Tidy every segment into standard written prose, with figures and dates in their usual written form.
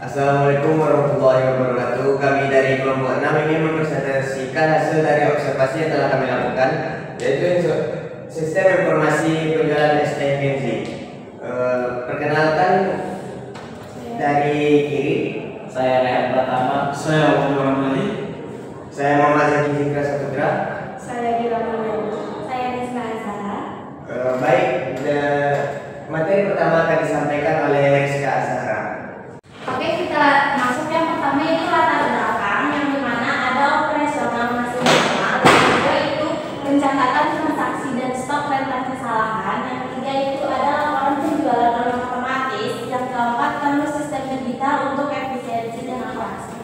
Assalamualaikum warahmatullahi wabarakatuh. Kami dari kelompok 6 ingin mempresentasikan hasil dari observasi yang telah kami lakukan, yaitu sistem informasi penjualan STMG. Perkenalkan dari kiri, Saya Rehan Pratama. Saya Wakil Ramli. saya Muhammad Zaki Zikra Saputra. Saya Gira Mulya. Saya Rizka Azhara. Baik, materi pertama akan disampaikan oleh Rizka Azhara. Oke, kita masuk yang pertama itu latar belakang, yang dimana ada operasional mesin normal, yang kedua itu pencatatan transaksi dan stok rentan kesalahan, yang ketiga itu ada laporan penjualan otomatis, yang keempat panel sistem digital untuk efisiensi dan akurasi.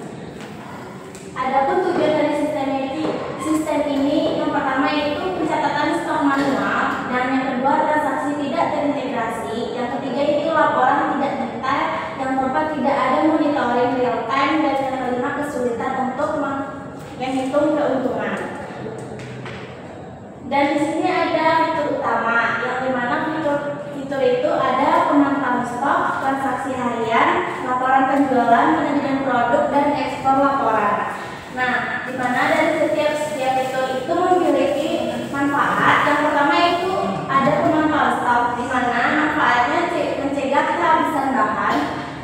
Adapun tujuan dari sistem ini yang pertama itu pencatatan stok manual, dan yang kedua transaksi tidak terintegrasi, yang ketiga itu laporan tidak detail, yang keempat tidak ada monitoring real time, dan yang kelima kesulitan untuk menghitung keuntungan. Dan di sini ada fitur utama, yang dimana fitur itu ada pemantauan stok, transaksi harian, laporan penjualan, manajemen produk, dan ekspor laporan. Nah, di mana dari setiap fitur itu memiliki manfaat. Yang pertama itu ada pemantauan stok, di mana manfaatnya mencegah kehabisan bahan.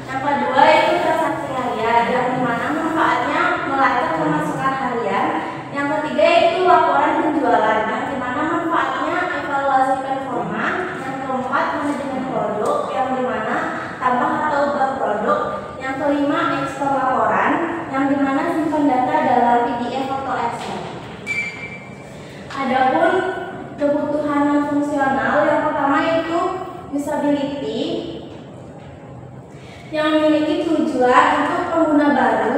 Yang kedua itu transaksi harian, yang dimana manfaatnya melacak pemasukan harian. Yang ketiga itu laporan penjualan, yang dimana manfaatnya evaluasi performa. Yang keempat manajemen produk, yang dimana tambah atau ubah produk. Yang kelima ekspor laporan, yang dimana simpan data dalam PDF atau Excel. Adapun kebutuhan non fungsional, yang pertama itu usability, yang memiliki tujuan untuk pengguna baru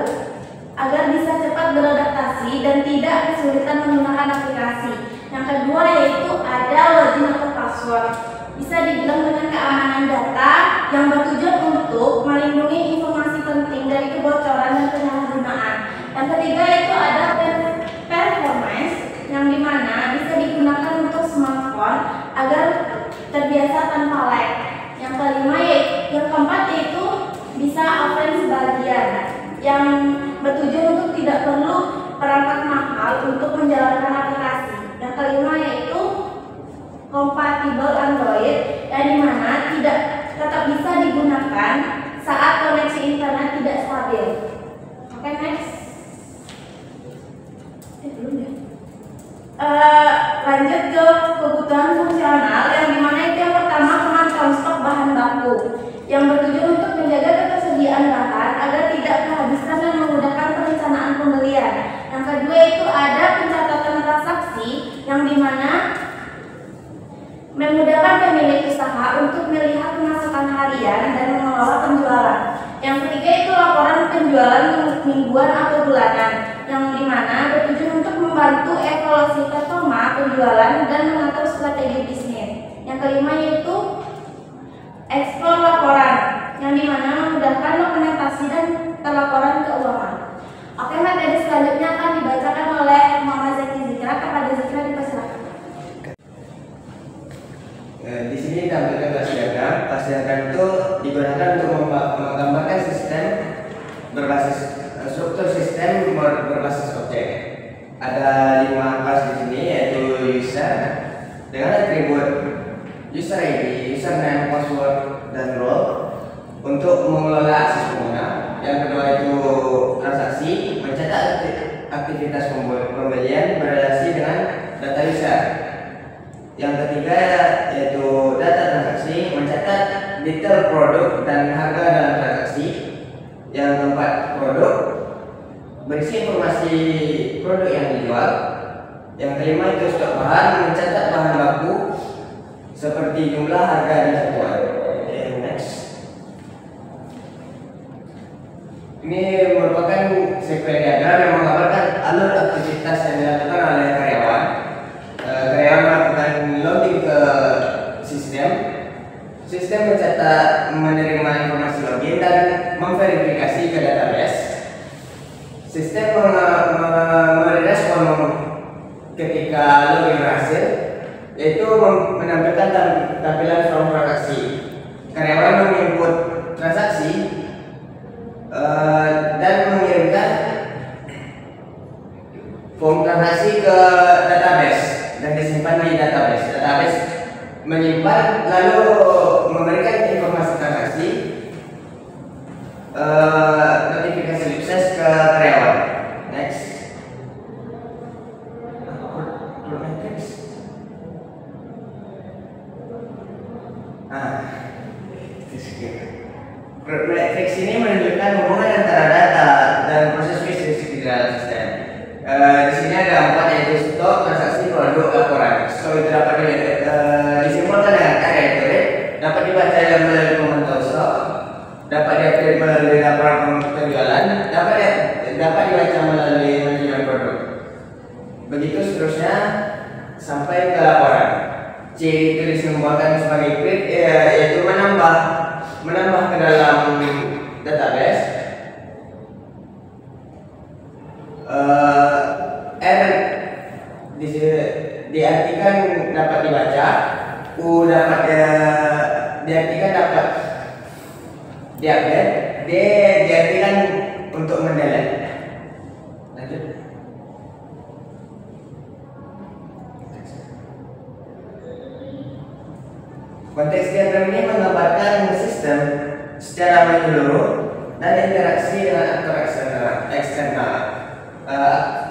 agar bisa cepat beradaptasi dan tidak kesulitan menggunakan aplikasi. Yang kedua yaitu ada login atau password, bisa dibilang dengan keamanan data yang bertujuan untuk melindungi informasi penting dari kebocoran dan penyalahgunaan. Yang ketiga itu ada performance, yang dimana bisa digunakan untuk smartphone agar terbiasa tanpa lag. Yang kelima yang keempat yaitu bisa offline sebagian, yang bertujuan untuk tidak perlu perangkat mahal untuk menjalankan aplikasi. Yang kelima yaitu kompatibel Android, yang dimana tidak tetap bisa digunakan saat koneksi internet tidak stabil. Oke, next. Belum ya? Lanjut ke kebutuhan fungsional, yang dimana itu yang pertama pemantauan stok bahan baku, yang bertujuan untuk menjaga ketersediaan bahan agar tidak kehabisan dan memudahkan perencanaan pembelian. Yang kedua itu ada pencatatan transaksi, yang dimana memudahkan pemilik usaha untuk melihat pemasukan harian dan mengelola penjualan. Yang ketiga itu laporan penjualan mingguan atau bulanan, yang dimana bertujuan untuk membantu evaluasi performa penjualan dan mengatur strategi bisnis. Yang kelima yaitu ekspor laporan, yang dimana memudahkan dokumentasi dan pelaporan keuangan. Oke, materi selanjutnya akan dibacakan oleh Muhammad Zaki Zikra. Kepada Zikra dipersilakan. Di sini ditampilkan kelas diagram. Kelas diagram itu digunakan untuk menggambarkan sistem berbasis struktur sistem berbasis objek. Ada 5 kelas di sini, yaitu user dengan atribut user ID, username, password, dan role untuk mengelola akses pengguna. Yang kedua itu transaksi, mencatat aktivitas pembelian berrelasi dengan data user. Yang ketiga yaitu data transaksi, mencatat detail produk dan harga dalam transaksi. Yang keempat produk, berisi informasi produk yang dijual. Yang kelima itu stok bahan, mencatat bahan baku seperti jumlah, harga, dan satuan. Next. Ini merupakan sequence diagram yang menggambarkan alur aktivitas yang dilakukan oleh karyawan. Karyawan melakukan login ke sistem mencatat, menerima informasi login dan memverifikasi ke database. Sistem merespon ketika login berhasil, yaitu menampilkan tampilan form transaksi. Karyawan menginput transaksi transaksi ke database dan disimpan di database. Database menyimpan lalu memberikan informasi transaksi, notifikasi sukses ke karyawan. Next. Growth matrix ini menunjukkan hubungan antara data dan proses bisnis di dalam sistem. Di sini ada 4, yaitu stok, transaksi, produk, laporan. So itu dapat disimpulkan dengan kata yaitu rate, dapat dibaca melalui pemantau stok, dapat diupdate melalui laporan penjualan, dapat dibaca melalui manajemen produk. Begitu seterusnya sampai ke laporan. C itu disimpulkan sebagai grid, yaitu menambah ke dalam database. R diartikan dapat dibaca, U dapat diartikan dapat diupdate, D diartikan untuk mendelete. Lanjut. Konteks diagram ini menggambarkan sistem secara menyeluruh dan interaksi dengan aktor eksternal.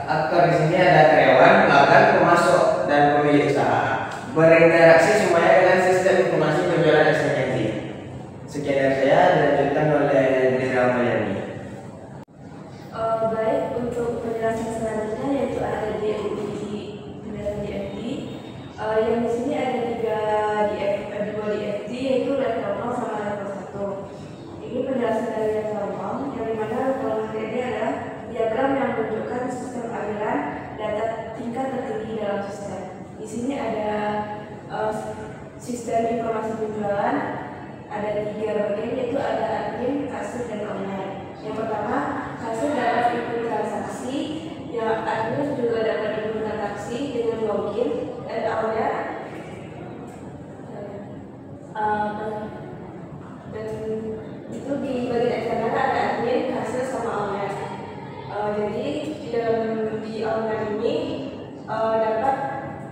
Aktor di sini ada karyawan, pelanggan, pemasok, dan pemilik usaha. Berinteraksi semuanya dengan sistem informasi penjualan eksistensi. Sekian dari saya, dilanjutkan oleh Dira Mulyani. Baik, untuk penjelasan selanjutnya yaitu ada DUI penjelasan DFD. Yang di sini ada 2 DFD, yaitu level 0 sama level 1. Ini penjelasan dari level 0, yang dimana level 0 ini adalah diagram yang menunjukkan sistem aliran data tingkat tertinggi dalam sistem. Di sini ada sistem informasi penjualan, ada 3 bagian, yaitu ada admin, kasir, dan online. Yang pertama, kasir dapat input transaksi, yang admin juga dapat input transaksi dengan login, dan owner dan itu di bagian eksternal ada admin, kasir, sama owner. Jadi di owner ini dapat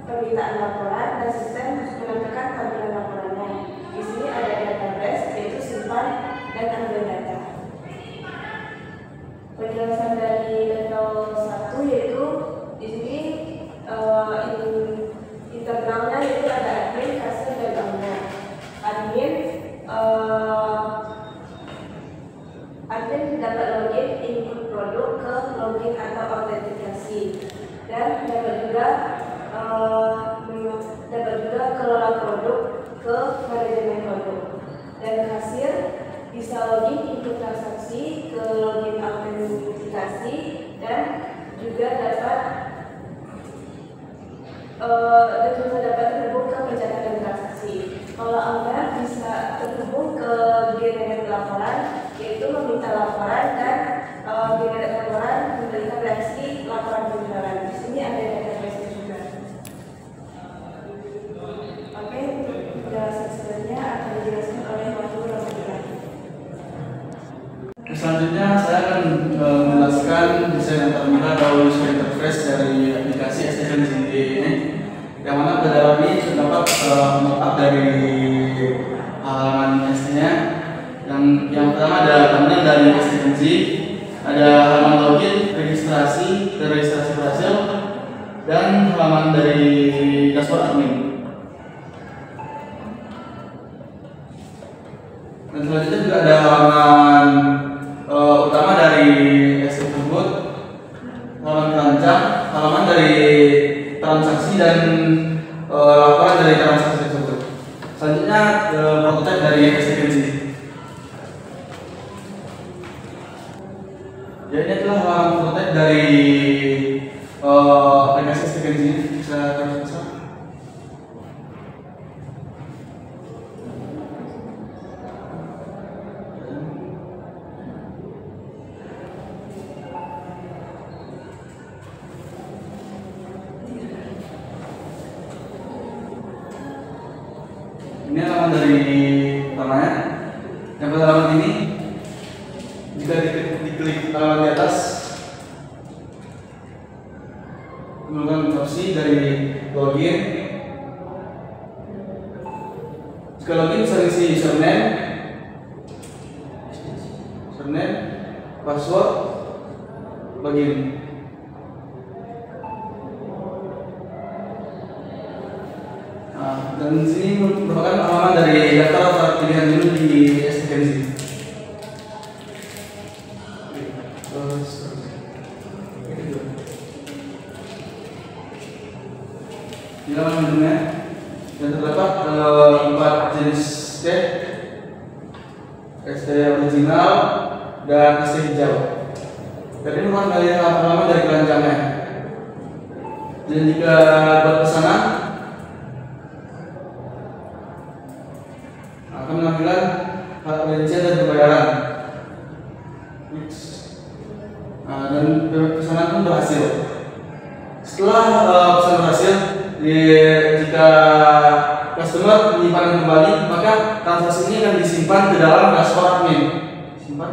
permintaan laporan dan sistem menampilkan tampilan laporannya. Di sini ada database, yaitu simpan dan ambil data. Penjelasan dari level 1 yaitu di sini internalnya yaitu ada admin, kasir, dan owner. Admin dapat login input produk ke login atau autentikasi, dan dapat juga kelola produk ke manajemen produk. Dan kasir bisa login input transaksi ke login autentikasi, dan juga dapat terhubung ke pencatatan transaksi. Kalau owner bisa terhubung ke generate laporan, yaitu meminta laporan, dan generate laporan memberikan reaksi laporan penjualan. Di sini ada database juga. Oke, penjelasan selanjutnya akan dijelaskan oleh Wahyu Ramadhan. Selanjutnya saya akan menjelaskan desain terminal atau user interface dari aplikasi eksistensi ini, yang mana pada dalam ini terdapat mockup dari halaman S-nya. Yang pertama ada terminal dari eksistensi, ada halaman login, registrasi dan registrasi berhasil, dan halaman dari dashboard admin. Dan selanjutnya juga ada halaman utama dari S tersebut, halaman perancang, halaman dari transaksi, dan laporan dari transaksi tersebut. Selanjutnya prototipe dari eksistensi. Ya, ini adalah halaman prototipe dari aplikasi eksistensi. Bisa terus bisa. Ini halaman dari pertamanya. Yang pada halaman ini, jika diklik halaman di atas, menggunakan opsi dari login. Jika login bisa isi username, password, login. Nah, dan di sini merupakan halaman dari daftar pilihan dulu di STKNZ. Di halaman menunya dan terdapat 4 jenis ST original dan ST hijau. Dan ini merupakan halaman dari keranjangnya. Dan jika buat pesanan akan menampilkan hak rincian dan pembayaran. Dan pesanan pun berhasil. Setelah pesanan berhasil, jika customer menyimpan kembali, maka transaksi ini akan disimpan ke dalam dashboard admin. Simpan.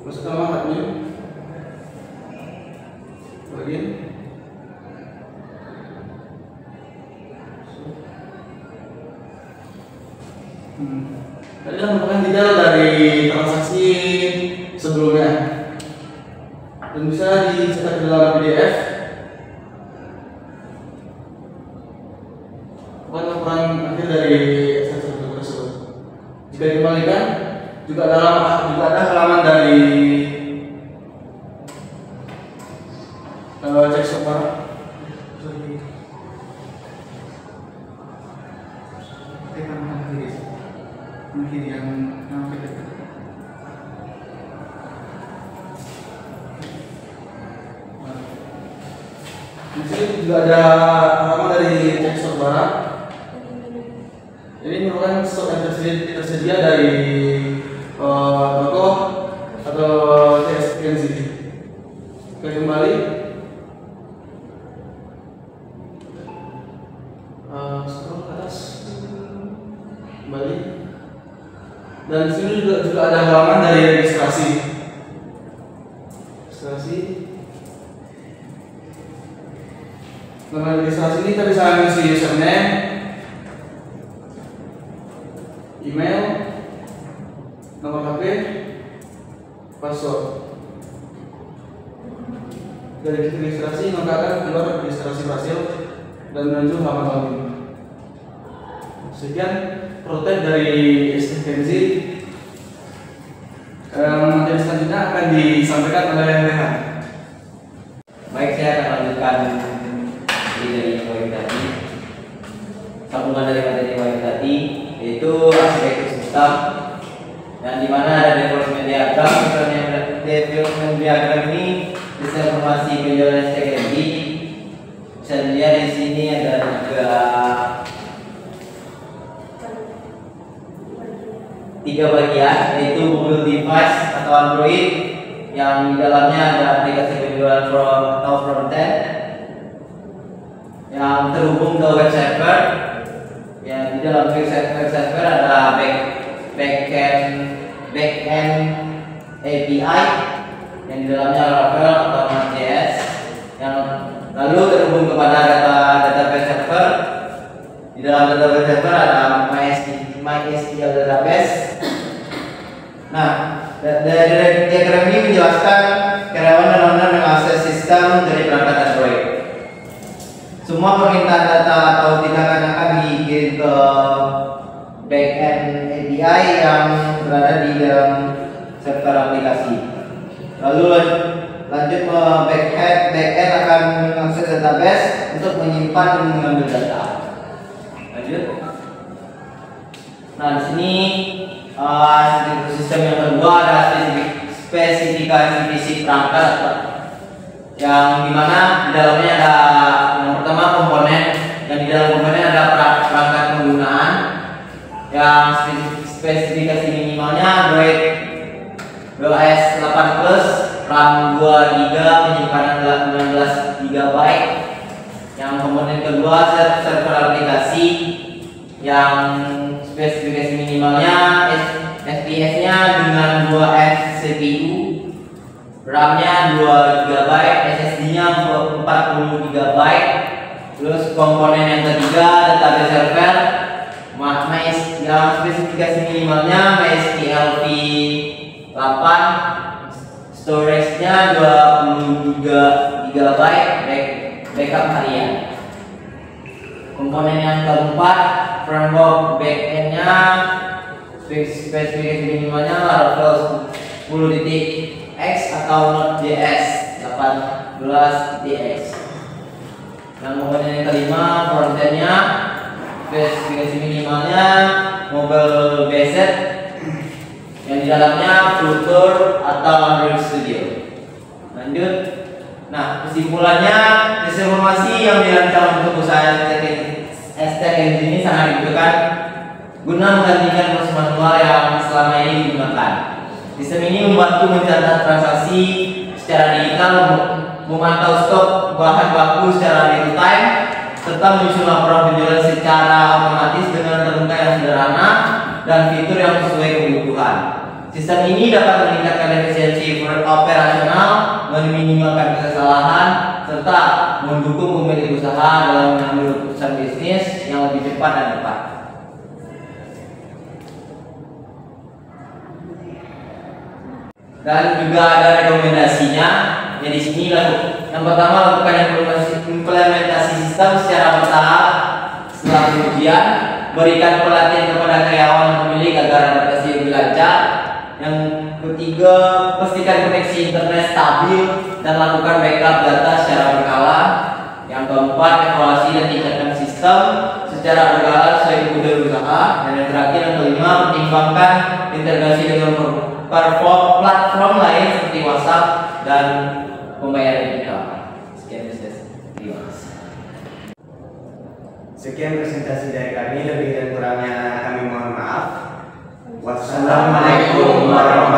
Masuk ke dalam admin. Login. Tadi merupakan detail dari transaksi sebelumnya dan bisa dicetak di dalam PDF. Bukan laporan akhir dari akses tersebut. Jika dikembalikan, juga ada halaman dari cek software. Mungkin yang di sini juga ada halaman dari cek stok barang. Ini merupakan stok yang tersedia dari toko atau TSPNZ. Kembali scroll ke atas, kembali. Dan di sini juga ada halaman dari registrasi. Nama registrasi ini kita bisa mengisi username, email, nomor HP, password. Dari registrasi maka akan keluar registrasi berhasil dan menuju halaman login. Sekian protek dari STKNZ. Materi selanjutnya akan disampaikan oleh Rehan. Baik, saya akan lanjutkan dari materi tadi. Sambungan dari materi tadi yaitu aspek sistem, dan di mana ada development diagram. Development diagram ini bisa informasi penjualan STKNZ. Bisa dilihat di sini ada juga 3 bagian, yaitu mobile device atau Android yang di dalamnya ada aplikasi penjualan atau frontend yang terhubung ke web server. Ya, di dalam web server ada backend API yang di dalamnya Laravel atau Node.js yang lalu terhubung kepada database server. Di dalam database server ada MySQL database. Nah, dari diagram ini menjelaskan karyawan dan owner mengakses sistem dari perangkat Android. Semua permintaan data atau tindakan akan dikirim ke backend API yang berada di dalam server aplikasi. Lalu lanjut ke backend akan mengakses database untuk menyimpan dan mengambil data. Lanjut. Nah, di sini sistem yang kedua ada spesifikasi fisik perangkat, yang dimana di dalamnya ada yang pertama komponen, yang di dalam komponen ada perangkat penggunaan, yang spesifikasi minimalnya Android OS 8 Plus, RAM 2 GB, penyimpanan 16 GB. Yang komponen kedua server aplikasi, yang spesifikasi minimalnya FPS-nya dengan 2F CPU, RAM-nya 2 GB, SSD-nya 40 GB. Terus komponen yang ketiga database server, yang spesifikasi minimalnya MySQL v8, storage-nya 20 GB, backup harian. Komponen yang keempat, framework backend-nya spesifikasi minimalnya Laravel 10.x atau Node.js 18.x. Dan komponen yang kelima, frontend-nya spesifikasi minimalnya mobile based yang di dalamnya Flutter atau Android Studio. Lanjut. Nah, kesimpulannya, informasi yang dirancang untuk usaha STEC ini sangat dibutuhkan guna menggantikan proses manual yang selama ini digunakan. Sistem ini membantu mencatat transaksi secara digital, memantau stok bahan baku secara real time, serta menyusun laporan penjualan secara otomatis dengan terbuka yang sederhana dan fitur yang sesuai kebutuhan. Sistem ini dapat meningkatkan efisiensi operasional, meminimalkan kesalahan, serta mendukung pemilik usaha dalam mengambil keputusan bisnis yang lebih cepat dan tepat. Dan juga ada rekomendasinya. Jadi di sini yang pertama, lakukan implementasi sistem secara bertahap setelah ujian, berikan pelatihan kepada karyawan dan pemilik agar adaptasi lebih lancar. Yang ketiga, pastikan koneksi internet stabil dan lakukan backup data secara berkala. Yang keempat, evaluasi dan tingkatkan sistem secara berkala sesuai kebutuhan usaha. Dan yang terakhir, yang kelima, pertimbangkan integrasi dengan platform lain seperti WhatsApp dan pembayaran digital. Sekian Sekian presentasi dari kami, lebih dan kurangnya kami mohon maaf. Wassalamualaikum warahmatullahi wabarakatuh.